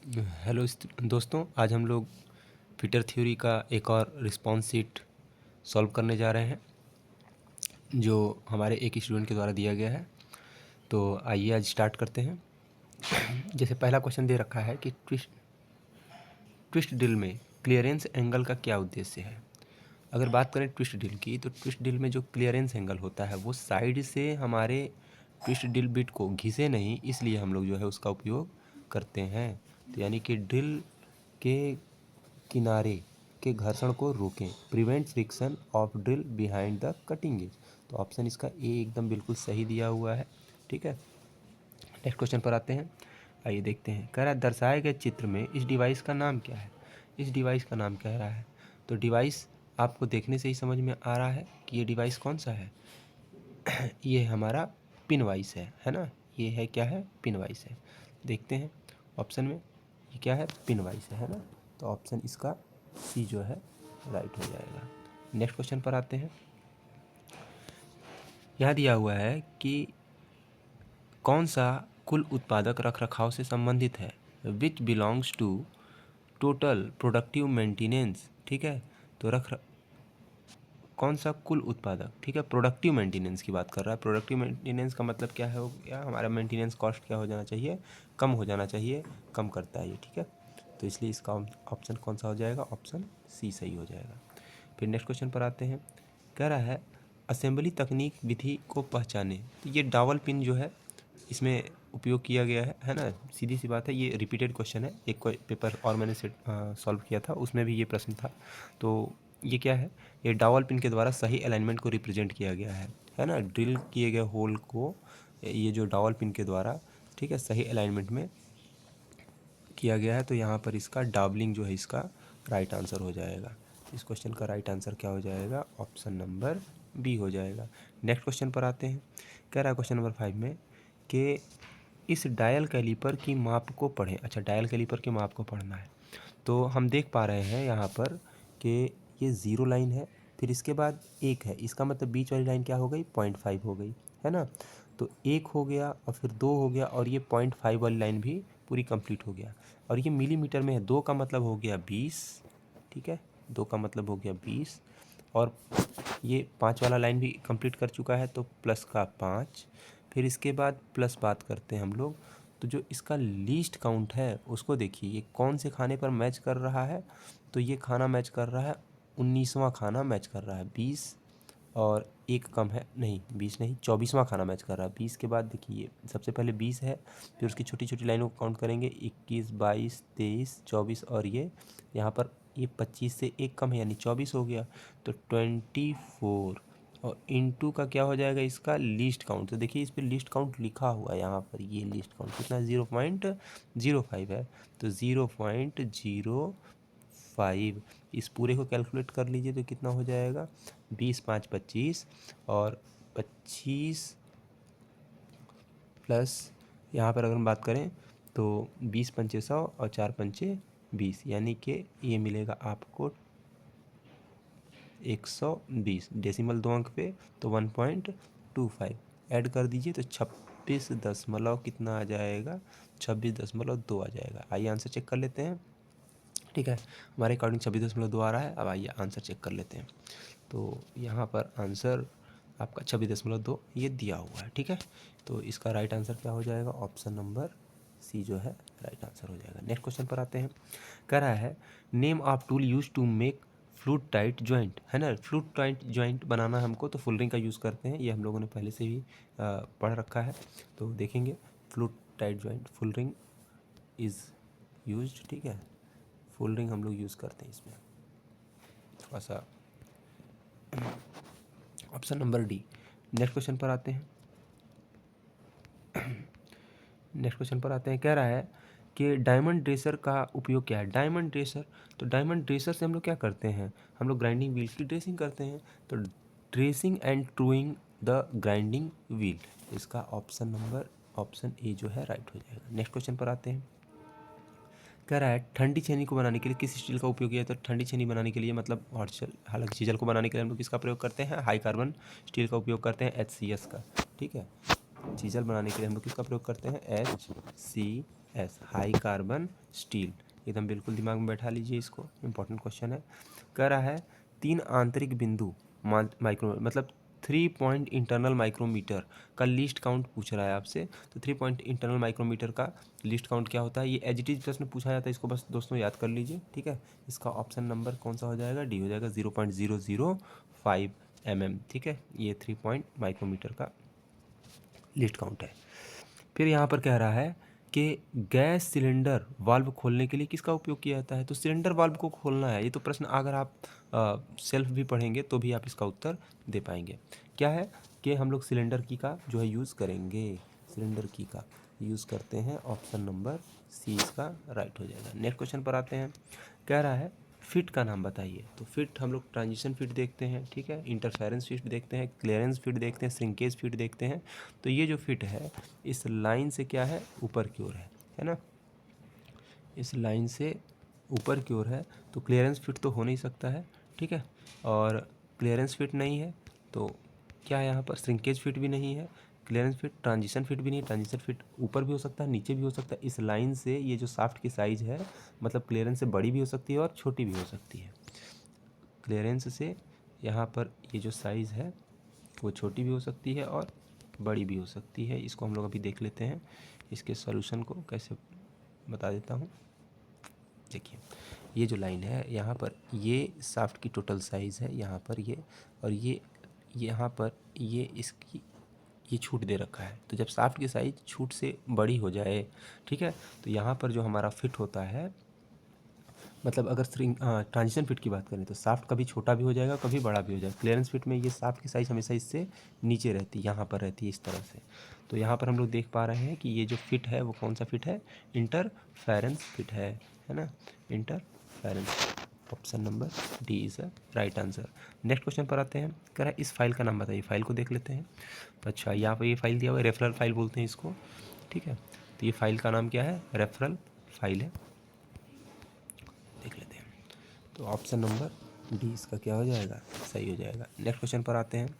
Hello दोस्तों, आज हम लोग फिटर थ्योरी का एक और रिस्पॉन्स शीट सॉल्व करने जा रहे हैं जो हमारे एक स्टूडेंट के द्वारा दिया गया है। तो आइए आज स्टार्ट करते हैं। जैसे पहला क्वेश्चन दे रखा है कि ट्विस्ट ड्रिल में क्लियरेंस एंगल का क्या उद्देश्य है। अगर बात करें ट्विस्ट ड्रिल की, तो ट्विस्ट ड्रिल में जो क्लियरेंस एंगल होता है वो साइड से हमारे ट्विस्ट ड्रिल बिट को घिसे नहीं, इसलिए हम लोग जो है उसका उपयोग करते हैं। तो यानी कि ड्रिल के किनारे के घर्षण को रोकें, prevent friction of drill behind the cutting edge. तो ऑप्शन इसका ए एकदम बिल्कुल सही दिया हुआ है। ठीक है, नेक्स्ट क्वेश्चन पर आते हैं। आइए देखते हैं। कह रहा है दर्शाए गए चित्र में इस डिवाइस का नाम क्या है। इस डिवाइस का नाम कह रहा है, तो डिवाइस आपको देखने से ही समझ में आ रहा है कि ये डिवाइस कौन सा है। ये हमारा पिन वाइस है ना। ये है क्या है, पिन वाइस है। देखते हैं ऑप्शन में, ये क्या है, पिन वाइस है ना। तो ऑप्शन इसका सी जो है राइट हो जाएगा। नेक्स्ट क्वेश्चन पर आते हैं। यहाँ दिया हुआ है कि कौन सा कुल उत्पादक रख रखाव से संबंधित है, which belongs to total productive maintenance. ठीक है, तो कौन सा कुल उत्पादक, ठीक है, प्रोडक्टिव मेंटेनेंस की बात कर रहा है। प्रोडक्टिव मेंटेनेंस का मतलब क्या है, हो गया हमारा मेंटेनेंस कॉस्ट क्या हो जाना चाहिए, कम हो जाना चाहिए, कम करता है ये। ठीक है, तो इसलिए इसका ऑप्शन कौन सा हो जाएगा, ऑप्शन सी सही हो जाएगा। फिर नेक्स्ट क्वेश्चन पर आते हैं। कह रहा है असेंबली तकनीक विधि को पहचाने। तो ये डावल पिन जो है इसमें उपयोग किया गया है ना। सीधी सी बात है, ये रिपीटेड क्वेश्चन है। एक पेपर और मैंने सॉल्व किया था, उसमें भी ये प्रश्न था। तो ये क्या है, ये डावल पिन के द्वारा सही अलाइनमेंट को रिप्रेजेंट किया गया है ना। ड्रिल किए गए होल को ये जो डावल पिन के द्वारा, ठीक है, सही अलाइनमेंट में किया गया है। तो यहाँ पर इसका डाबलिंग जो है इसका राइट आंसर हो जाएगा। इस क्वेश्चन का राइट आंसर क्या हो जाएगा, ऑप्शन नंबर बी हो जाएगा। नेक्स्ट क्वेश्चन पर आते हैं। कह रहा है क्वेश्चन नंबर 5 में कि इस डायल कैलिपर की माप को पढ़ें। अच्छा, डायल कैलिपर की माप को पढ़ना है। तो हम देख पा रहे हैं यहाँ पर कि ये ज़ीरो लाइन है, फिर इसके बाद एक है, इसका मतलब बीच वाली लाइन क्या हो गई, 0.5 हो गई, है ना। तो एक हो गया और फिर दो हो गया और ये 0.5 वाली लाइन भी पूरी कंप्लीट हो गया। और ये मिलीमीटर में है, दो का मतलब हो गया 20। ठीक है, दो का मतलब हो गया 20 और ये 5 वाला लाइन भी कंप्लीट कर चुका है, तो प्लस का 5। फिर इसके बाद प्लस बात करते हैं हम लोग। तो जो इसका लीस्ट काउंट है उसको देखिए, ये कौन से खाने पर मैच कर रहा है। तो ये खाना मैच कर रहा है, 19वां खाना मैच कर रहा है। 20 और एक कम है, नहीं 20 नहीं, 24वां खाना मैच कर रहा है। 20 के बाद देखिए सबसे पहले 20 है, फिर उसकी छोटी छोटी लाइनों को काउंट करेंगे, 21, 22, 23, 24 और ये यहाँ पर ये 25 से एक कम है यानी 24 हो गया। तो 24 और इनटू का क्या हो जाएगा, इसका लीस्ट काउंट। तो देखिए इस पर लीस्ट काउंट लिखा हुआ है यहाँ पर, ये लीस्ट काउंट कितना 0.05 है। तो 0.05 इस पूरे को कैलकुलेट कर लीजिए तो कितना हो जाएगा, 20 5 25 और 25 प्लस यहाँ पर अगर हम बात करें तो 20 पंचे 100 और 4 पंचे 20, यानी कि ये मिलेगा आपको 120 डेसिमल 2 अंक पे, तो 1.25 ऐड कर दीजिए तो 26 दशमलव कितना आ जाएगा, 26.2 आ जाएगा। आइए आंसर चेक कर लेते हैं। ठीक है, हमारे अकॉर्डिंग 26.2 आ रहा है। अब आइए आंसर चेक कर लेते हैं। तो यहाँ पर आंसर आपका 26.2 ये दिया हुआ है। ठीक है, तो इसका राइट आंसर क्या हो जाएगा, ऑप्शन नंबर सी जो है राइट आंसर हो जाएगा। नेक्स्ट क्वेश्चन पर आते हैं। कह रहा है name of tool use to make flute tight joint, है ना। फ्लूट टाइट जॉइंट बनाना हमको तो फुल रिंग का यूज़ करते हैं, ये हम लोगों ने पहले से ही पढ़ रखा है। तो देखेंगे flute tight joint, full ring is use. ठीक है, फुल रिंग हम लोग यूज़ करते हैं इसमें। थोड़ा सा option number D. Next question पर आते हैं। नेक्स्ट क्वेश्चन पर आते हैं। कह रहा है कि डायमंड ड्रेसर का उपयोग क्या है। डायमंड ड्रेसर, तो डायमंड ड्रेसर से हम लोग क्या करते हैं, हम लोग ग्राइंडिंग व्हील की ड्रेसिंग करते हैं। तो dressing and truing the grinding wheel, इसका ऑप्शन नंबर, ऑप्शन ए जो है राइट हो जाएगा। नेक्स्ट क्वेश्चन पर आते हैं। कह रहा है ठंडी छेनी को बनाने के लिए किस स्टील का उपयोग किया है। तो ठंडी छेनी बनाने के लिए मतलब हॉट शेल, हालांकि चीजल को बनाने के लिए हम लोग किसका प्रयोग करते हैं, हाई कार्बन स्टील का उपयोग करते हैं, HCS का। ठीक है, चीजल बनाने के लिए हम लोग किसका प्रयोग करते हैं, HCS S, high carbon steel. एकदम बिल्कुल दिमाग में बैठा लीजिए इसको, इंपॉर्टेंट क्वेश्चन है। कह रहा है 3 आंतरिक बिंदु माइक्रो मतलब 3 पॉइंट इंटरनल माइक्रोमीटर का लिस्ट काउंट पूछ रहा है आपसे। तो 3 पॉइंट इंटरनल माइक्रोमीटर का लिस्ट काउंट क्या होता है, ये एज इट इज प्रश्न पूछा जाता है, इसको बस दोस्तों याद कर लीजिए, ठीक है। इसका ऑप्शन नंबर कौन सा हो जाएगा, डी हो जाएगा, 0.005 mm, ठीक है। ये 3 पॉइंट माइक्रोमीटर का लिस्ट काउंट है। फिर यहाँ पर कह रहा है कि गैस सिलेंडर वाल्व खोलने के लिए किसका उपयोग किया जाता है। तो सिलेंडर वाल्व को खोलना है, ये तो प्रश्न अगर आप सेल्फ भी पढ़ेंगे तो भी आप इसका उत्तर दे पाएंगे। क्या है कि हम लोग सिलेंडर की का जो है यूज़ करेंगे, सिलेंडर की का यूज़ करते हैं। ऑप्शन नंबर सी इसका राइट हो जाएगा। नेक्स्ट क्वेश्चन पर आते हैं। कह रहा है फिट का नाम बताइए। तो फिट हम लोग ट्रांजिशन फिट देखते हैं, ठीक है, इंटरफेरेंस फिट देखते हैं, क्लियरेंस फिट देखते हैं, श्रिंकेज फिट देखते हैं। तो ये जो फिट है इस लाइन से क्या है, ऊपर की ओर है ना, इस लाइन से ऊपर की ओर है। तो क्लियरेंस फिट तो हो नहीं सकता है, ठीक है, और क्लियरेंस फिट नहीं है तो क्या है यहाँ पर, श्रिंकेज फिट भी नहीं है, क्लियरेंस फिट, ट्रांजिशन फिट भी नहीं, ट्रांजिशन फिट ऊपर भी हो सकता है नीचे भी हो सकता है। इस लाइन से ये जो शाफ्ट की साइज़ है मतलब क्लियरेंस से बड़ी भी हो सकती है और छोटी भी हो सकती है। क्लियरेंस से यहाँ पर ये जो साइज़ है वो छोटी भी हो सकती है और बड़ी भी हो सकती है। इसको हम लोग अभी देख लेते हैं, इसके सॉल्यूशन को कैसे बता देता हूँ। देखिए ये जो लाइन है यहाँ पर, ये शाफ्ट की टोटल साइज़ है यहाँ पर ये, और ये यहाँ पर ये इसकी ये छूट दे रखा है। तो जब शाफ्ट की साइज़ छूट से बड़ी हो जाए, ठीक है, तो यहाँ पर जो हमारा फिट होता है, मतलब अगर ट्रांजिशन फिट की बात करें तो शाफ्ट कभी छोटा भी हो जाएगा कभी बड़ा भी हो जाएगा। क्लियरेंस फिट में ये शाफ्ट की साइज़ हमेशा इससे नीचे रहती है, यहाँ पर रहती है इस तरह से। तो यहाँ पर हम लोग देख पा रहे हैं कि ये जो फिट है वो कौन सा फिट है, इंटरफेरेंस फिट है ना, interference. Option number D is a right answer. Next question पर आते हैं। कह रहा है इस फाइल का नाम बताइए। फाइल को देख लेते हैं। अच्छा यहाँ पर ये फाइल दिया हुआ है, रेफरल फाइल बोलते हैं इसको, ठीक है। तो ये फाइल का नाम क्या है, रेफरल फाइल है, देख लेते हैं। तो ऑप्शन नंबर डी इसका क्या हो जाएगा, सही हो जाएगा। नेक्स्ट क्वेश्चन पर आते हैं।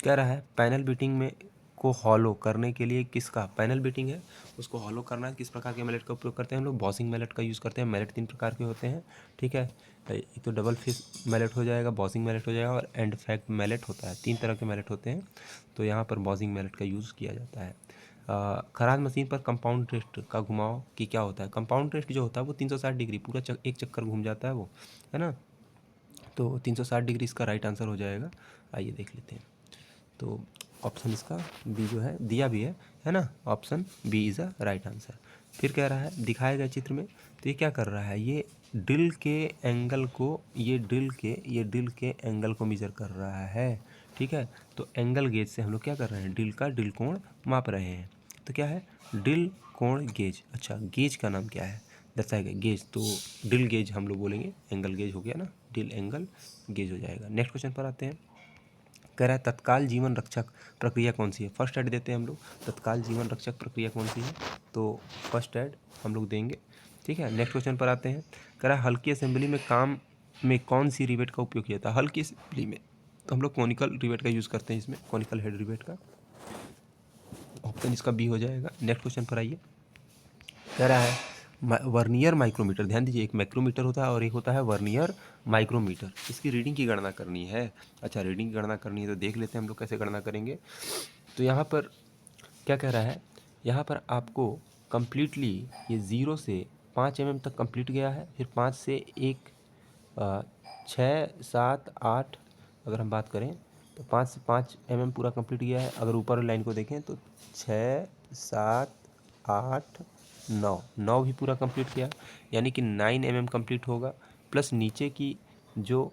कह रहा है पैनल बीटिंग में को हॉलो करने के लिए किसका, पैनल बीटिंग है उसको हॉलो करना है, किस प्रकार के मेलेट का उपयोग करते हैं हम लोग, बॉसिंग मेलेट का यूज़ करते हैं। मेलेट 3 प्रकार के होते हैं, ठीक है। एक तो डबल फिश मेलेट हो जाएगा, बॉसिंग मेलेट हो जाएगा और एंड फैक्ट मेलेट होता है। 3 तरह के मेलेट होते हैं, तो यहाँ पर बॉसिंग मेलेट का यूज़ किया जाता है। खराद मशीन पर कंपाउंड रेस्ट का घुमाव की क्या होता है। कंपाउंड रेस्ट जो होता है वो 360 डिग्री पूरा एक चक्कर घूम जाता है वो, है ना। तो 360 डिग्री इसका राइट आंसर हो जाएगा। आइए देख लेते हैं। तो ऑप्शन इसका बी जो है दिया भी है ना, option B is a right answer. फिर कह रहा है दिखाए गए चित्र में, तो ये क्या कर रहा है, ये ड्रिल के एंगल को, ये ड्रिल के एंगल को मेजर कर रहा है, ठीक है। तो एंगल गेज से हम लोग क्या कर रहे हैं, ड्रिल कोण माप रहे हैं। तो क्या है, ड्रिल कोण गेज। अच्छा गेज का नाम क्या है, दर्शाएगा गेज, तो ड्रिल गेज हम लोग बोलेंगे, एंगल गेज हो गया ना, ड्रिल एंगल गेज हो जाएगा। नेक्स्ट क्वेश्चन पर आते हैं। कह रहा है तत्काल जीवन रक्षक प्रक्रिया कौन सी है। फर्स्ट एड देते हैं हम लोग, तत्काल जीवन रक्षक प्रक्रिया कौन सी है, तो फर्स्ट एड हम लोग देंगे, ठीक है। नेक्स्ट क्वेश्चन पर आते हैं। कह रहा है हल्की असेंबली में काम में कौन सी रिवेट का उपयोग किया जाता है। हल्की असेंबली में तो हम लोग कॉनिकल रिवेट का यूज़ करते हैं, इसमें कॉनिकल हेड रिवेट का, ऑप्शन इसका बी हो जाएगा। नेक्स्ट क्वेश्चन पर आइए। कह रहा है वर्नियर माइक्रोमीटर, ध्यान दीजिए, एक माइक्रोमीटर होता है और एक होता है वर्नियर माइक्रोमीटर, इसकी रीडिंग की गणना करनी है। अच्छा रीडिंग की गणना करनी है तो देख लेते हैं हम लोग कैसे गणना करेंगे। तो यहाँ पर क्या कह रहा है, यहाँ पर आपको कम्प्लीटली ये 0 से 5 mm तक कंप्लीट गया है, फिर 5 से 1 6 7 8 अगर हम बात करें तो 5 से 5 mm पूरा कंप्लीट गया है। अगर ऊपर लाइन को देखें तो 6 7 8 9 भी पूरा कंप्लीट किया, यानी कि 9 mm कंप्लीट होगा। प्लस नीचे की जो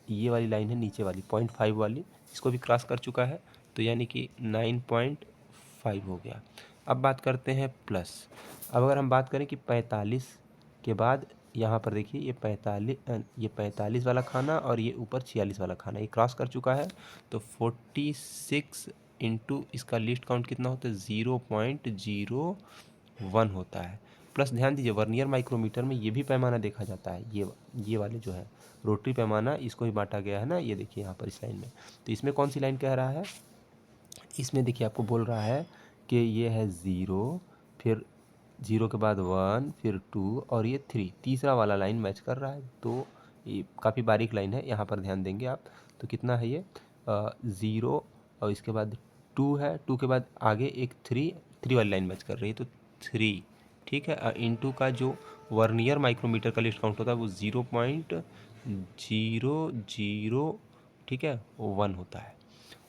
ये वाली लाइन है, नीचे वाली 0.5 वाली, इसको भी क्रॉस कर चुका है, तो यानी कि 9.5 हो गया। अब बात करते हैं प्लस। अब अगर हम बात करें कि 45 के बाद यहाँ पर देखिए ये 45 वाला खाना और ये ऊपर 46 वाला खाना, ये क्रॉस कर चुका है। तो 46 इंटू इसका लिस्ट काउंट कितना होता है, 0.01 होता है। प्लस ध्यान दीजिए वर्नियर माइक्रोमीटर में ये भी पैमाना देखा जाता है, ये वाले जो है रोटरी पैमाना, इसको ही बांटा गया है ना, ये देखिए यहाँ पर इस लाइन में। तो इसमें कौन सी लाइन कह रहा है, इसमें देखिए आपको बोल रहा है कि ये है 0, फिर 0 के बाद 1, फिर 2 और ये 3, तीसरा वाला लाइन मैच कर रहा है। तो ये काफ़ी बारीक लाइन है, यहाँ पर ध्यान देंगे आप। तो कितना है ये 0 और इसके बाद 2 है, 2 के बाद आगे एक 3 वाली लाइन मैच कर रही है, तो 3, ठीक है। इनटू का जो वर्नियर माइक्रोमीटर का लिस्ट काउंट होता है वो 0.00, ठीक है, 1 होता है।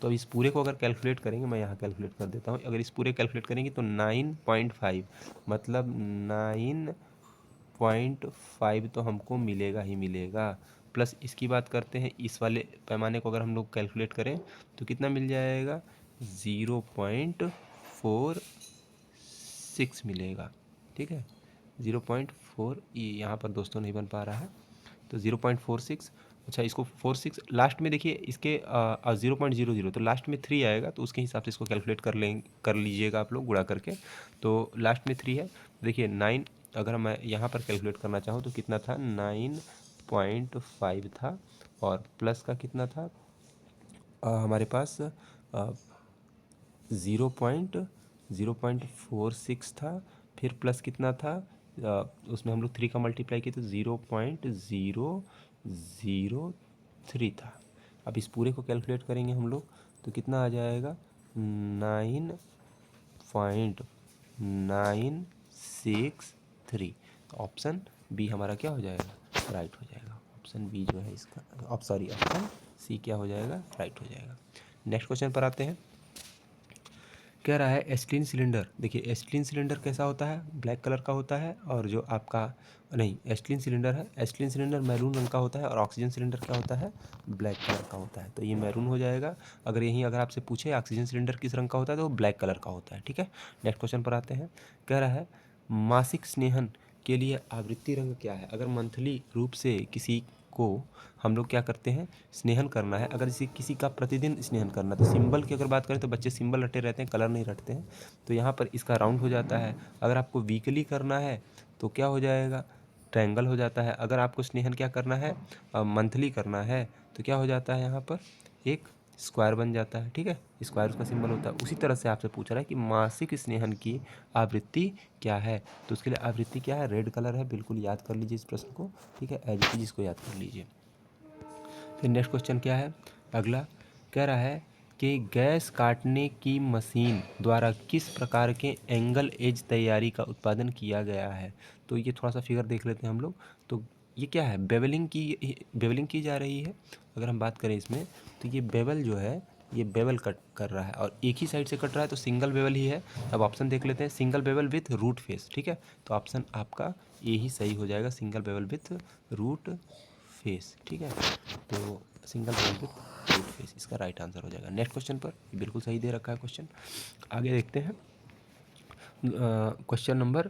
तो अब इस पूरे को अगर कैलकुलेट करेंगे, मैं यहाँ कैलकुलेट कर देता हूँ, अगर इस पूरे कैलकुलेट करेंगे तो 9.5, मतलब 9.5 तो हमको मिलेगा ही मिलेगा। प्लस इसकी बात करते हैं, इस वाले पैमाने को अगर हम लोग कैलकुलेट करें तो कितना मिल जाएगा, 0.46 मिलेगा, ठीक है। 0.4, ये यहाँ पर दोस्तों नहीं बन पा रहा है, तो 0.46। अच्छा, इसको 46 लास्ट में देखिए, इसके 0.00 तो लास्ट में 3 आएगा, तो उसके हिसाब से इसको कैलकुलेट कर लीजिएगा आप लोग गुणा करके। तो लास्ट में 3 है, देखिए 9, अगर मैं यहाँ पर कैलकुलेट करना चाहूँ तो कितना था, 9.5 था, और प्लस का कितना था हमारे पास 0.46 था, फिर प्लस कितना था उसमें हम लोग 3 का मल्टीप्लाई किए तो 0.003 था। अब इस पूरे को कैलकुलेट करेंगे हम लोग तो कितना आ जाएगा, 9.963। तो ऑप्शन बी हमारा क्या हो जाएगा, राइट हो जाएगा। ऑप्शन बी जो है इसका, ऑप्शन सी क्या हो जाएगा, राइट हो जाएगा। नेक्स्ट क्वेश्चन पर आते हैं। कह रहा है एस्टिलीन सिलेंडर, देखिए एस्टिलीन सिलेंडर कैसा होता है, ब्लैक कलर का होता है, और जो आपका नहीं एस्टिलीन सिलेंडर है, एस्टिलीन सिलेंडर मैरून रंग का होता है, और ऑक्सीजन सिलेंडर क्या होता है, ब्लैक कलर का होता है। तो ये मैरून हो जाएगा। अगर आपसे पूछे ऑक्सीजन सिलेंडर किस रंग का होता है तो वो ब्लैक कलर का होता है, ठीक है। नेक्स्ट क्वेश्चन पर आते हैं। कह रहा है मासिक स्नेहन के लिए आवृत्ति रंग क्या है। अगर मंथली रूप से किसी को हम लोग क्या करते हैं, स्नेहन करना है, अगर किसी का प्रतिदिन स्नेहन करना, तो सिंबल की अगर बात करें तो बच्चे सिंबल रटे रहते हैं, कलर नहीं रटते हैं, तो यहाँ पर इसका राउंड हो जाता है। अगर आपको वीकली करना है तो क्या हो जाएगा, ट्रायंगल हो जाता है। अगर आपको स्नेहन क्या करना है, मंथली करना है, तो क्या हो जाता है, यहाँ पर एक स्क्वायर बन जाता है, ठीक है, स्क्वायर उसका सिंबल होता है। उसी तरह से आपसे पूछ रहा है कि मासिक स्नेहन की आवृत्ति क्या है, तो उसके लिए आवृत्ति क्या है, रेड कलर है, बिल्कुल याद कर लीजिए इस प्रश्न को, ठीक है, एज इट इज इसको याद कर लीजिए। फिर नेक्स्ट क्वेश्चन क्या है, अगला कह रहा है कि गैस काटने की मशीन द्वारा किस प्रकार के एंगल एज तैयारी का उत्पादन किया गया है। तो ये थोड़ा सा फिगर देख लेते हैं हम लोग। तो ये क्या है, बेवलिंग की जा रही है। अगर हम बात करें इसमें तो ये बेवल जो है, ये बेवल कट कर रहा है और एक ही साइड से कट रहा है, तो सिंगल बेवल ही है। अब ऑप्शन देख लेते हैं, single bevel with root face, ठीक है। तो ऑप्शन आपका ये ही सही हो जाएगा, single bevel with root face, ठीक है। तो single bevel with root face इसका राइट आंसर हो जाएगा। नेक्स्ट क्वेश्चन पर बिल्कुल सही दे रखा है क्वेश्चन, आगे देखते हैं। क्वेश्चन नंबर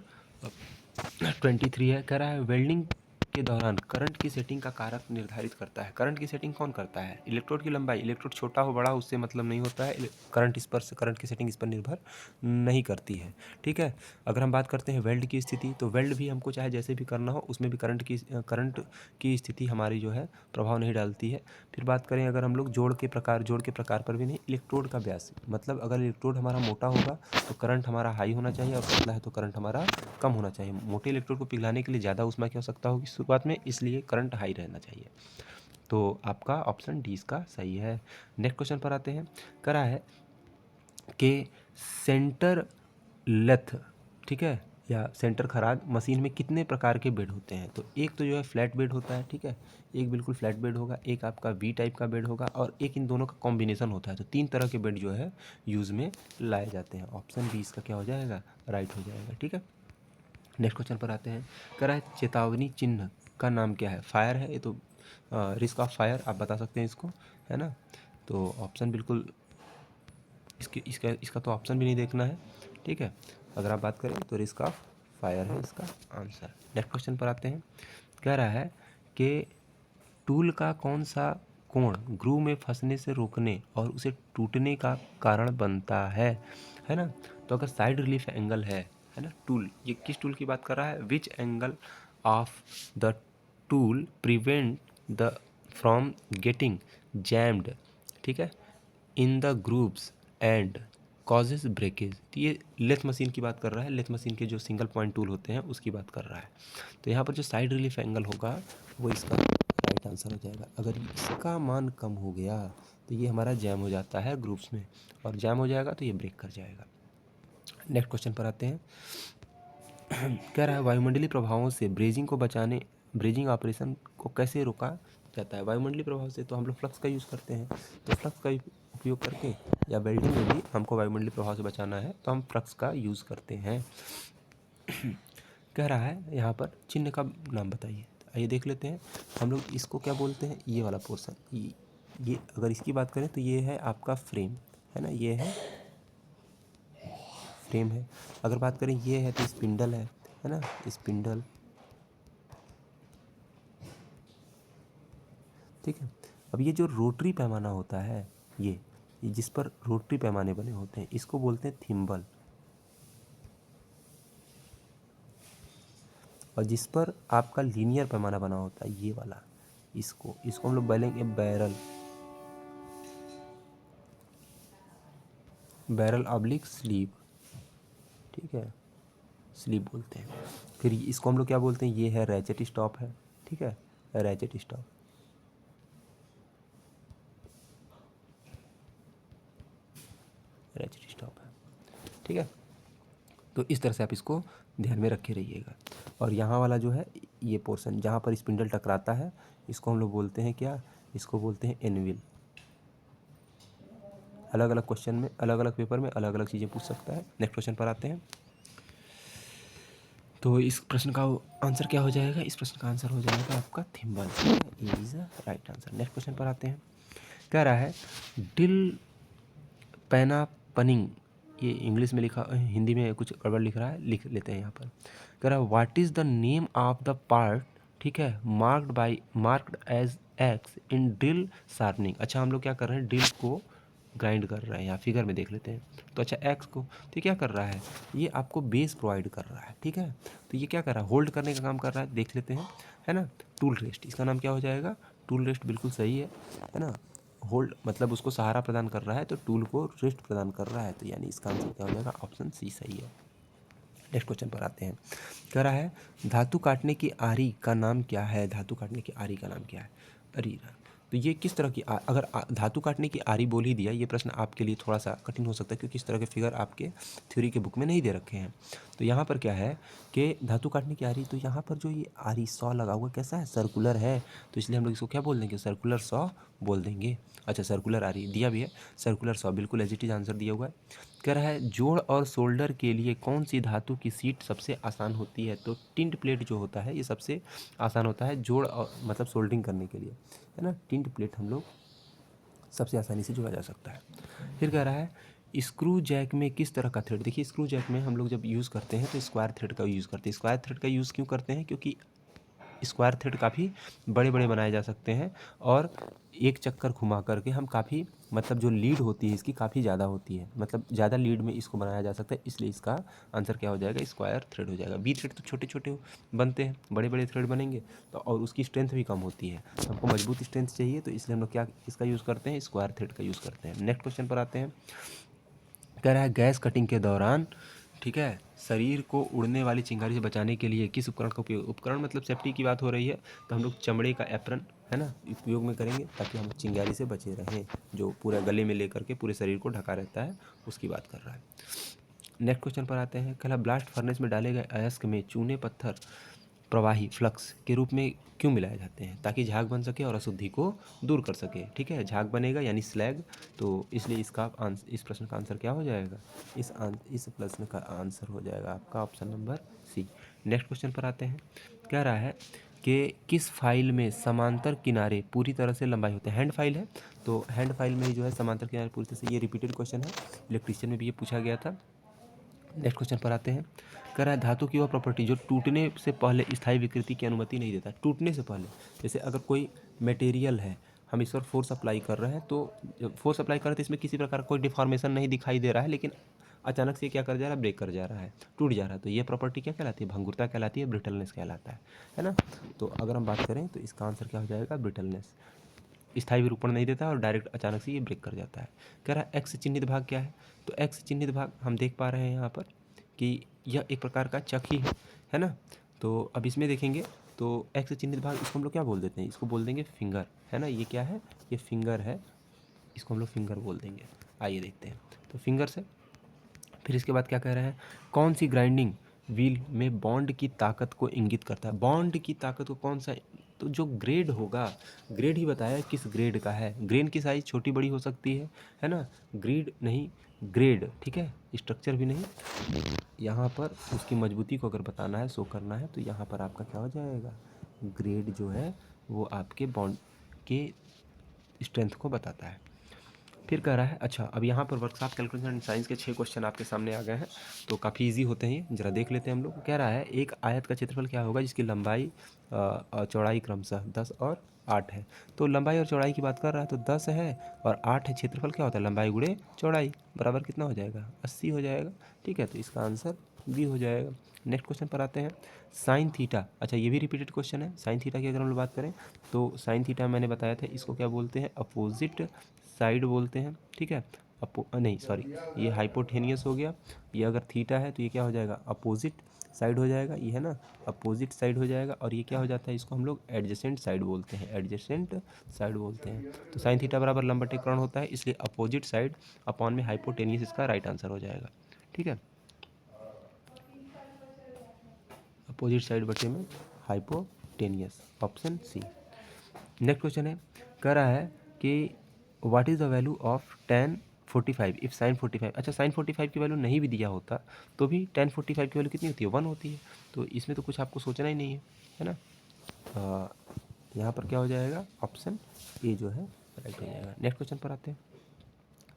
23 है, कह रहा है वेल्डिंग के दौरान करंट की सेटिंग का कारक निर्धारित करता है। करंट की सेटिंग कौन करता है, इलेक्ट्रोड की लंबाई। इलेक्ट्रोड छोटा हो बड़ा उससे मतलब नहीं होता है, करंट की सेटिंग इस पर निर्भर नहीं करती है, ठीक है। अगर हम बात करते हैं वेल्ड की स्थिति, तो वेल्ड भी हमको चाहे जैसे भी करना हो उसमें भी करंट की स्थिति हमारी जो है प्रभाव नहीं डालती है। फिर बात करें अगर हम लोग जोड़ के प्रकार पर भी नहीं, इलेक्ट्रोड का व्यास, मतलब अगर इलेक्ट्रोड हमारा मोटा होगा तो करंट हमारा हाई होना चाहिए, और पतला है तो करंट हमारा कम होना चाहिए। मोटे इलेक्ट्रोड को पिघलाने के लिए ज़्यादा ऊष्मा की आवश्यकता होगी शुरुआत में, इसलिए करंट हाई रहना चाहिए। तो आपका ऑप्शन डी इसका सही है। नेक्स्ट क्वेश्चन पर आते हैं। करा है कि सेंटर लेथ, ठीक है, या सेंटर खराद मशीन में कितने प्रकार के बेड होते हैं। तो एक तो जो है फ्लैट बेड होता है, ठीक है, एक बिल्कुल फ्लैट बेड होगा, एक आपका वी टाइप का बेड होगा, और एक इन दोनों का कॉम्बिनेशन होता है। तो 3 तरह के बेड जो है यूज़ में लाए जाते हैं। ऑप्शन बी इसका क्या हो जाएगा, राइट हो जाएगा, ठीक है। नेक्स्ट क्वेश्चन पर आते हैं। कह रहा है चेतावनी चिन्ह का नाम क्या है। फायर है ये, तो रिस्क ऑफ फायर आप बता सकते हैं इसको, है ना। तो ऑप्शन बिल्कुल इसका तो ऑप्शन भी नहीं देखना है, ठीक है। अगर आप बात करें तो रिस्क ऑफ फायर है इसका आंसर। नेक्स्ट क्वेश्चन पर आते हैं। कह रहा है कि टूल का कौन सा कोण ग्रू में फंसने से रोकने और उसे टूटने का कारण बनता है ना। तो अगर साइड रिलीफ एंगल है ना, टूल, ये किस टूल की बात कर रहा है, which angle of the tool prevent the from getting jammed, ठीक है, in the grooves and causes breakage. तो ये लेथ मशीन की बात कर रहा है, लेथ मशीन के जो सिंगल पॉइंट टूल होते हैं उसकी बात कर रहा है। तो यहाँ पर जो साइड रिलीफ एंगल होगा वो इसका राइट आंसर हो जाएगा। अगर इसका मान कम हो गया तो ये हमारा जैम हो जाता है ग्रुप्स में, और जैम हो जाएगा तो ये ब्रेक कर जाएगा। नेक्स्ट क्वेश्चन पर आते हैं। कह रहा है वायुमंडलीय प्रभावों से ब्रेजिंग को बचाने, ब्रेजिंग ऑपरेशन को कैसे रोका जाता है। वायुमंडलीय प्रभाव से तो हम लोग फ्लक्स का यूज़ करते हैं, तो फ्लक्स का उपयोग करके, या वेल्डिंग में भी हमको वायुमंडलीय प्रभाव से बचाना है तो हम फ्लक्स का यूज़ करते हैं। कह रहा है यहाँ पर चिन्ह का नाम बताइए। तो आइए देख लेते हैं। हम लोग इसको क्या बोलते हैं, ये वाला पोर्शन, ये अगर इसकी बात करें तो ये है आपका फ्रेम, है ना, ये है फ्रेम है। अगर बात करें ये है तो स्पिंडल है ना, स्पिंडल, ठीक है। अब ये जो रोटरी पैमाना होता है, ये जिस पर रोटरी पैमाने बने होते हैं इसको बोलते हैं थिम्बल, और जिस पर आपका लीनियर पैमाना बना होता है ये वाला, इसको हम लोग बोलेंगे बैरल, बैरल ऑब्लिक स्लीव, ठीक है, स्लीव बोलते हैं। फिर इसको हम लोग क्या बोलते हैं, ये है रैचेट स्टॉप है, ठीक है, रैचेट स्टॉप। रैचेट स्टॉप है, ठीक है। तो इस तरह से आप इसको ध्यान में रखे रहिएगा। और यहाँ वाला जो है ये पोर्शन जहाँ पर स्पिंडल टकराता है इसको हम लोग बोलते हैं क्या, इसको बोलते हैं एनविल। अलग अलग क्वेश्चन में, अलग अलग पेपर में अलग अलग चीज़ें पूछ सकता है। नेक्स्ट क्वेश्चन पर आते हैं। तो इस प्रश्न का आंसर क्या हो जाएगा, इस प्रश्न का आंसर हो जाएगा आपका thimble, is right answer. Next question पर आते हैं। कह रहा है डिल पैनापनिंग, ये इंग्लिश में लिखा, हिंदी में कुछ गड़बड़ लिख रहा है, लिख लेते हैं यहाँ पर। कह रहा है what is the name of the part, ठीक है, marked as X in drill sharpening. अच्छा हम लोग क्या कर रहे हैं, ड्रिल को ग्राइंड कर रहे हैं, यहाँ फिगर में देख लेते हैं। तो अच्छा एक्स को, तो क्या कर रहा है, ये आपको बेस प्रोवाइड कर रहा है, ठीक है। तो ये क्या कर रहा है, होल्ड करने का काम कर रहा है, देख लेते हैं, है ना। टूल रेस्ट, इसका नाम क्या हो जाएगा, टूल रेस्ट, बिल्कुल सही है ना। होल्ड मतलब उसको सहारा प्रदान कर रहा है, तो टूल को रेस्ट प्रदान कर रहा है, तो यानी इसका आंसर क्या हो जाएगा, ऑप्शन सी सही है। नेक्स्ट क्वेश्चन पर आते हैं। कह रहा है धातु काटने की आरी का नाम क्या है, धातु काटने की आरी का नाम क्या है। अरे तो ये किस तरह की अगर धातु काटने की आरी बोल ही दिया, ये प्रश्न आपके लिए थोड़ा सा कठिन हो सकता है क्योंकि इस तरह के फिगर आपके थ्योरी के बुक में नहीं दे रखे हैं। तो यहाँ पर क्या है कि धातु काटने की आरी, तो यहाँ पर जो ये आरी सॉ लगा हुआ कैसा है, सर्कुलर है, तो इसलिए हम लोग इसको क्या बोल देंगे, सर्कुलर सॉ बोल देंगे। अच्छा सर्कुलर आरी दिया भी है, सर्कुलर सॉ बिल्कुल एज इट इज आंसर दिया हुआ है। कह रहा है जोड़ और शोल्डर के लिए कौन सी धातु की सीट सबसे आसान होती है। तो टिंट प्लेट जो होता है ये सबसे आसान होता है जोड़ और मतलब सोल्डरिंग करने के लिए, है ना। टिंट प्लेट हम लोग सबसे आसानी से जोड़ा जा सकता है। फिर कह रहा है स्क्रू जैक में किस तरह का थ्रेड, देखिए स्क्रू जैक में हम लोग जब यूज़ करते हैं तो स्क्वायर थ्रेड का यूज़ करते हैं। स्क्वायर थ्रेड का यूज़ क्यों करते हैं, क्योंकि स्क्वायर थ्रेड काफ़ी बड़े बड़े बनाए जा सकते हैं, और एक चक्कर घुमा करके हम काफ़ी, मतलब जो लीड होती है इसकी काफ़ी ज़्यादा होती है, मतलब ज़्यादा लीड में इसको बनाया जा सकता है, इसलिए इसका आंसर क्या हो जाएगा, स्क्वायर थ्रेड हो जाएगा। बी थ्रेड तो छोटे छोटे बनते हैं, बड़े बड़े थ्रेड बनेंगे तो और उसकी स्ट्रेंथ भी कम होती है, तो हमको मजबूत स्ट्रेंथ चाहिए, तो इसलिए हम लोग क्या इसका यूज़ करते हैं, स्क्वायर थ्रेड का यूज़ करते हैं। नेक्स्ट क्वेश्चन पर आते हैं। कह रहा है गैस कटिंग के दौरान, ठीक है, शरीर को उड़ने वाली चिंगारी से बचाने के लिए किस उपकरण का उपयोग, उपकरण मतलब सेफ्टी की बात हो रही है, तो हम लोग चमड़े का एप्रन, है ना, उपयोग में करेंगे ताकि हम चिंगारी से बचे रहें, जो पूरा गले में लेकर के पूरे शरीर को ढका रहता है, उसकी बात कर रहा है। नेक्स्ट क्वेश्चन पर आते हैं। कहला ब्लास्ट फर्नेस में डाले गए अयस्क में चूने पत्थर प्रवाही फ्लक्स के रूप में क्यों मिलाए जाते हैं, ताकि झाग बन सके और अशुद्धि को दूर कर सके, ठीक है, झाग बनेगा यानी स्लैग, तो इसलिए इसका इस प्रश्न का आंसर क्या हो जाएगा, इस प्रश्न का आंसर हो जाएगा आपका option number C. Next question पर आते हैं। कह रहा है कि किस फाइल में समांतर किनारे पूरी तरह से लंबाई होते हैं, हैंड फाइल है, तो हैंड फाइल में जो है समांतर किनारे पूरी तरह से, ये रिपीटेड क्वेश्चन है, इलेक्ट्रीशियन में भी ये पूछा गया था। नेक्स्ट क्वेश्चन पर आते हैं। कह रहा है धातु की वह प्रॉपर्टी जो टूटने से पहले स्थायी विकृति की अनुमति नहीं देता। टूटने से पहले, जैसे अगर कोई मटेरियल है, हम इस पर फोर्स अप्लाई कर रहे हैं, तो फोर्स अप्लाई कर रहे हैं तो इसमें किसी प्रकार का कोई डिफॉर्मेशन नहीं दिखाई दे रहा है, लेकिन अचानक से क्या कर जा रहा है, ब्रेक कर जा रहा है, टूट जा रहा है, तो ये प्रॉपर्टी क्या कहलाती है, भंगुरता कहलाती है, ब्रिटलनेस कहलाता है ना। तो अगर हम बात करें तो इसका आंसर क्या हो जाएगा, ब्रिटलनेस। स्थायी विरूपण नहीं देता और डायरेक्ट अचानक से ये ब्रेक कर जाता है। कह रहा है एक्स चिह्नित भाग क्या है, तो एक्स चिह्नित भाग हम देख पा रहे हैं यहाँ पर कि यह एक प्रकार का चक ही है ना। तो अब इसमें देखेंगे तो एक्स चिह्नित भाग इसको हम लोग क्या बोल देते हैं, इसको बोल देंगे फिंगर, है ना। ये क्या है, ये फिंगर है, इसको हम लोग फिंगर बोल देंगे। आइए देखते हैं, तो फिंगर से फिर इसके बाद क्या कह रहे हैं, कौन सी ग्राइंडिंग व्हील में बॉन्ड की ताकत को इंगित करता है। बॉन्ड की ताकत को कौन सा, तो जो ग्रेड होगा, ग्रेड ही बताया किस ग्रेड का है। ग्रेन की साइज़ छोटी बड़ी हो सकती है ना। ग्रेड नहीं, ग्रेड, ठीक है, स्ट्रक्चर भी नहीं। यहाँ पर उसकी मजबूती को अगर बताना है, शो करना है, तो यहाँ पर आपका क्या हो जाएगा, ग्रेड जो है वो आपके बॉन्ड के स्ट्रेंथ को बताता है। फिर कह रहा है, अच्छा अब यहाँ पर वर्कशॉप कैलकुलेशन एंड साइंस के 6 क्वेश्चन आपके सामने आ गए हैं, तो काफ़ी इजी होते हैं ये, जरा देख लेते हैं हम लोग। कह रहा है एक आयत का क्षेत्रफल क्या होगा जिसकी लंबाई और चौड़ाई क्रमशः 10 और 8 है। तो लंबाई और चौड़ाई की बात कर रहा है, तो 10 है और 8 है। क्षेत्रफल क्या होता है, लंबाई गुणे चौड़ाई, बराबर कितना हो जाएगा, 80 हो जाएगा। ठीक है, तो इसका आंसर बी हो जाएगा। नेक्स्ट क्वेश्चन पर आते हैं, साइन थीटा। अच्छा ये भी रिपीटेड क्वेश्चन है। साइन थीटा की अगर हम लोग बात करें तो साइन थीटा मैंने बताया था, इसको क्या बोलते हैं, अपोजिट साइड बोलते हैं। ठीक है, नहीं सॉरी, ये हाइपोटेनियस हो गया। ये अगर थीटा है तो ये क्या हो जाएगा, अपोजिट साइड हो जाएगा, ये है ना, अपोजिट साइड हो जाएगा। और ये क्या हो जाता है, इसको हम लोग एडजेसेंट साइड बोलते हैं, एडजेसेंट साइड बोलते हैं। तो साइन थीटा बराबर लंबवतीकरण होता है, इसलिए अपोजिट साइड अपॉन में हाइपोटेनियस इसका राइट आंसर हो जाएगा। ठीक है, अपोजिट साइड बटे में hypotenuse, option C. Next question है, कह रहा है कि what is the value of tan 45 if sin 45। अच्छा sin 45 की वैल्यू नहीं भी दिया होता तो भी tan 45 की वैल्यू कितनी होती है, 1 होती है। तो इसमें तो कुछ आपको सोचना ही नहीं है ना। यहाँ पर क्या हो जाएगा, ऑप्शन ए जो है राइट हो जाएगा। नेक्स्ट क्वेश्चन पर आते हैं,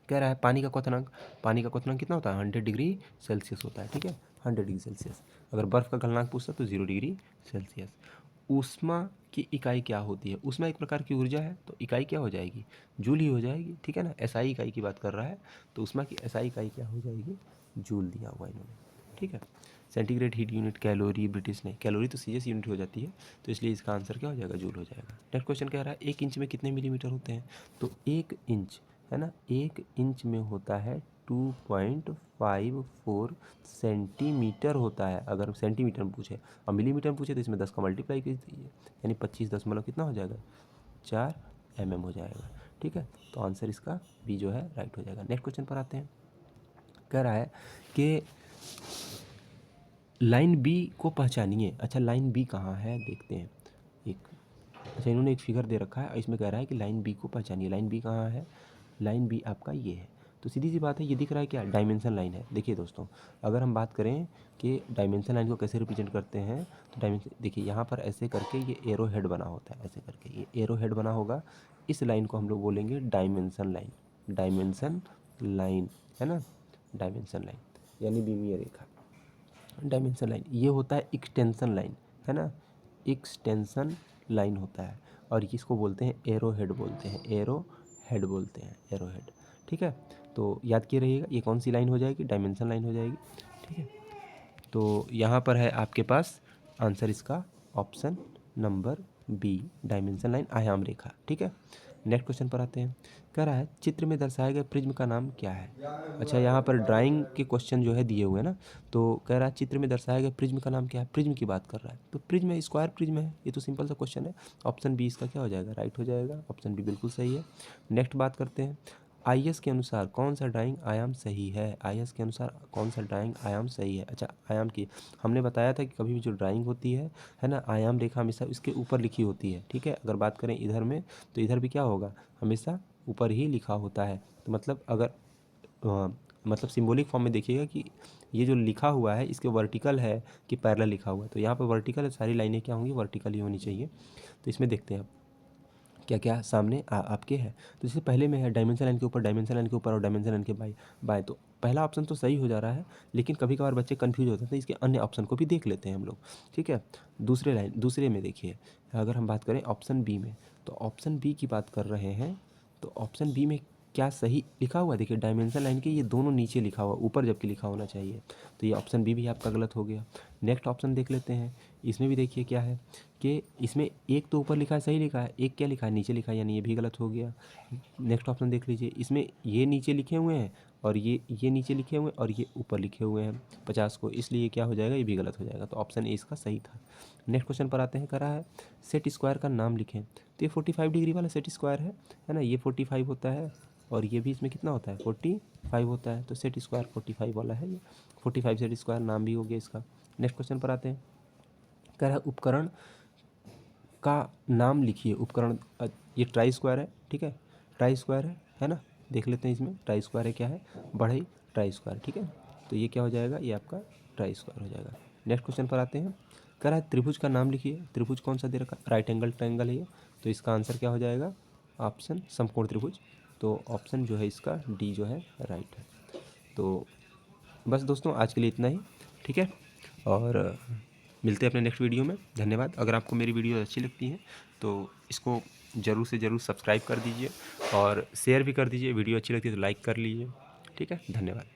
कह रहा है पानी का क्वथनांक, पानी का क्वथनांक कितना होता है, 100 डिग्री सेल्सियस होता है। ठीक है, 100 डिग्री सेल्सियस। अगर बर्फ़ का गलनांक पूछता तो 0 डिग्री सेल्सियस। ऊष्मा की इकाई क्या होती है, ऊष्मा एक प्रकार की ऊर्जा है, तो इकाई क्या हो जाएगी, जूल ही हो जाएगी। ठीक है ना, एसआई इकाई की बात कर रहा है, तो ऊष्मा की एसआई इकाई क्या हो जाएगी, जूल दिया हुआ इन्होंने। ठीक है, centigrade heat unit calorie, British नहीं, कैलोरी तो सीएस यूनिट हो जाती है, तो इसलिए इसका आंसर क्या हो जाएगा, जूल हो जाएगा। नेक्स्ट क्वेश्चन कह रहा है 1 इंच में कितने मिलीमीटर होते हैं, तो 1 इंच है ना, 1 इंच में होता है 2.54 सेंटीमीटर होता है। अगर सेंटीमीटर में पूछे और मिलीमीटर में पूछे तो इसमें 10 का मल्टीप्लाई कर दीजिए, यानी 25 दशमलव कितना हो जाएगा, 4 mm हो जाएगा। ठीक है, तो आंसर इसका बी जो है राइट हो जाएगा। नेक्स्ट क्वेश्चन पर आते हैं, कह रहा है कि लाइन बी को पहचानिए। अच्छा लाइन बी कहाँ है देखते हैं, एक, अच्छा इन्होंने एक फिगर दे रखा है, इसमें कह रहा है कि लाइन बी को पहचानिए। लाइन बी कहाँ है, लाइन बी आपका ये है। तो सीधी सी बात है, ये दिख रहा है क्या, डायमेंशन लाइन है। देखिए दोस्तों, अगर हम बात करें कि डायमेंशन लाइन को कैसे रिप्रेजेंट करते हैं, तो डायमेंशन देखिए यहाँ पर ऐसे करके ये एरो हेड बना होता है, ऐसे करके ये एरो हेड बना होगा। इस लाइन को हम लोग बोलेंगे डायमेंशन लाइन, डायमेंशन लाइन है ना, डायमेंशन लाइन यानी बीमीय रेखा। डायमेंशन लाइन ये होता है एक्सटेंशन लाइन, है ना, एक्सटेंशन लाइन होता है। और इसको बोलते हैं एरो हेड बोलते हैं, एरो हेड बोलते हैं, एरो हेड। ठीक है, तो याद किए रहिएगा, ये कौन सी लाइन हो जाएगी, डायमेंशन लाइन हो जाएगी। ठीक है, तो यहाँ पर है आपके पास आंसर इसका option number B, dimension line, आयाम रेखा। ठीक है, नेक्स्ट क्वेश्चन पर आते हैं, कह रहा है चित्र में दर्शाए गए प्रिज्म का नाम क्या है। अच्छा यहाँ पर ड्राइंग के क्वेश्चन जो है दिए हुए हैं ना, तो कह रहा है चित्र में दर्शाए गए प्रिज्म का नाम क्या है, प्रिज्म की बात कर रहा है, तो प्रिज्म है, स्क्वायर प्रिज्म है, ये तो सिंपल सा क्वेश्चन है। ऑप्शन बी इसका क्या हो जाएगा, राइट हो जाएगा, ऑप्शन बी बिल्कुल सही है। नेक्स्ट बात करते हैं, आईएस के अनुसार कौन सा ड्राइंग आयाम सही है, आईएस के अनुसार कौन सा ड्राइंग आयाम सही है। अच्छा आयाम की हमने बताया था कि कभी भी जो ड्राइंग होती है ना, आयाम रेखा हमेशा इसके ऊपर लिखी होती है। ठीक है, अगर बात करें इधर में तो इधर भी क्या होगा, हमेशा ऊपर ही लिखा होता है। तो मतलब अगर मतलब सिंबॉलिक फॉर्म में देखिएगा कि ये जो लिखा हुआ है इसके वर्टिकल है कि पैरेलल लिखा हुआ है, तो यहाँ पर वर्टिकल है, सारी लाइनें क्या होंगी, वर्टिकल ही होनी चाहिए। तो इसमें देखते हैं क्या क्या सामने आपके है। तो जैसे पहले में है डायमेंशन लाइन के ऊपर, डायमेंशन लाइन के ऊपर और डायमेंशन लाइन के बाय, तो पहला ऑप्शन तो सही हो जा रहा है, लेकिन कभी कभार बच्चे कंफ्यूज होते हैं, तो इसके अन्य ऑप्शन को भी देख लेते हैं हम लोग। ठीक है, दूसरे में देखिए, अगर हम बात करें ऑप्शन बी में, तो ऑप्शन बी की बात कर रहे हैं, तो ऑप्शन बी में क्या सही लिखा हुआ है? देखिए डायमेंशन लाइन के ये दोनों नीचे लिखा हुआ, ऊपर जबकि लिखा होना चाहिए। तो ये ऑप्शन बी भी आपका गलत हो गया। नेक्स्ट ऑप्शन देख लेते हैं। इसमें भी देखिए क्या है कि इसमें एक तो ऊपर लिखा है, सही लिखा है, एक क्या लिखा है, नीचे लिखा है, यानी ये भी गलत हो गया। नेक्स्ट ऑप्शन देख लीजिए, इसमें ये नीचे लिखे हुए हैं और ये नीचे लिखे हुए हैं और ये ऊपर लिखे हुए हैं 50 को, इसलिए क्या हो जाएगा, ये भी गलत हो जाएगा। तो ऑप्शन ए इसका सही था। नेक्स्ट क्वेश्चन पर आते हैं। कह रहा है सेट स्क्वायर का नाम लिखें। तो ये 45 डिग्री वाला सेट स्क्वायर है ना, ये 45 होता है और ये भी इसमें कितना होता है, 45 होता है। तो सेट स्क्वायर 45 वाला है ये, 45 सेट स्क्वायर नाम भी हो गया इसका। नेक्स्ट क्वेश्चन पर आते हैं। कह रहा है उपकरण का नाम लिखिए। उपकरण ये ट्राई स्क्वायर है, ठीक है, ट्राई स्क्वायर है ना। देख लेते हैं इसमें ट्राई स्क्वायर है, क्या है, बढ़ई ट्राई स्क्वायर, ठीक है। तो ये क्या हो जाएगा, ये आपका ट्राई स्क्वायर हो जाएगा। नेक्स्ट क्वेश्चन पर आते हैं। कह रहा है त्रिभुज का नाम लिखिए। त्रिभुज कौन सा दे रखा, राइट एंगल ट्रायंगल है ये। तो इसका आंसर क्या हो जाएगा, ऑप्शन समकोण त्रिभुज। तो ऑप्शन जो है इसका डी जो है राइट है। तो बस दोस्तों आज के लिए इतना ही, ठीक है, और मिलते हैं अपने नेक्स्ट वीडियो में। धन्यवाद। अगर आपको मेरी वीडियो अच्छी लगती है तो इसको ज़रूर से ज़रूर सब्सक्राइब कर दीजिए और शेयर भी कर दीजिए। वीडियो अच्छी लगती है तो लाइक कर लीजिए, ठीक है। धन्यवाद।